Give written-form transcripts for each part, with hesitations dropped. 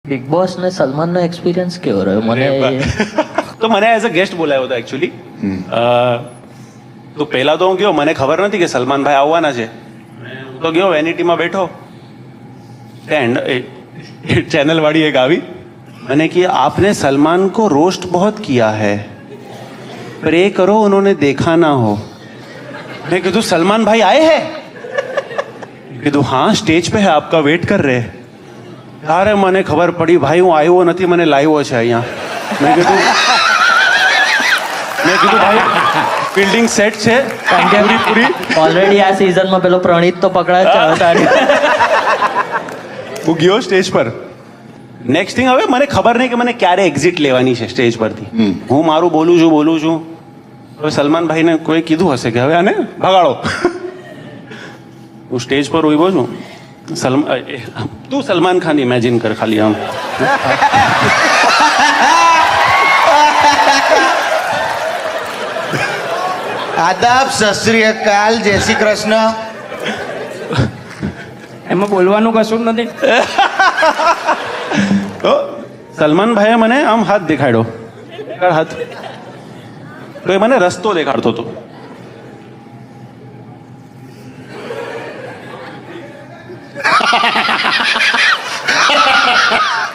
Big boss ને સલમાનનો experience કેવો રહ્યો? મને તો મને એઝ અ ગેસ્ટ બોલાયો હતો એકચ્યુઅલી. તો પહેલા તો હું ગયો, મને ખબર નથી કે સલમાનભાઈ આવવાના છે. હું તો ગયો, વેનિટીમાં બેઠો, ચેનલ वाली एक આવી, मैंने कि आपने सलमान को रोस्ट बहुत किया है, प्रे करो उन्होंने देखा ना हो. मैं कीधु सलमान भाई आए हैं? कीधु हाँ स्टेज पे है, आपका वेट कर रहे. अरे મને ખબર પડી ભાઈ હું આવ્યો નથી, મને લાવ્યો છે અહીંયા. મેં કીધું ભાઈ બિલ્ડિંગ સેટ છે પૂરી. ઓલરેડી આ સીઝનમાં પેલો પ્રણીત તો પકડાય જ. હું ગયો સ્ટેજ પર. નેક્સ્ટ થિંગ, હવે મને ખબર નહીં કે મને ક્યારે એક્ઝિટ લેવાની છે સ્ટેજ પરથી. હું મારું બોલું છું. હવે સલમાનભાઈને કોઈ કીધું હશે કે હવે આને ભગાડો. હું સ્ટેજ પર ઉભો છું. તું સલમાન ખાન ઇમેજિન કર ખાલી આમ. આદાબ, સત શ્રી અકાલ, જય શ્રી કૃષ્ણ. એમાં બોલવાનું કશું જ નથી. તો સલમાનભાઈએ મને આમ હાથ દેખાડ્યો, હાથ, તો એ મને રસ્તો દેખાડતો હતો.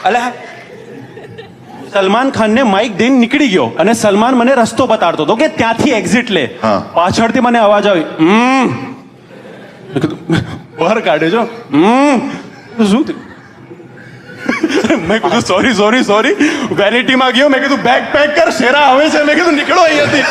અલા સલમાન ખાનને માઇક દઈને નીકળી ગયો અને સલમાન મને રસ્તો બતાડતો હતો કે ત્યાંથી એક્ઝિટ લે. પાછળથી મને અવાજ આવી, બહાર કાઢે છો. શું મેં કીધું સોરી. વેનિટીમાં ગયો, મેં કીધું બેગ પેક કર, શેરા આવે છે. મેં કીધું નીકળો અહીંયાથી.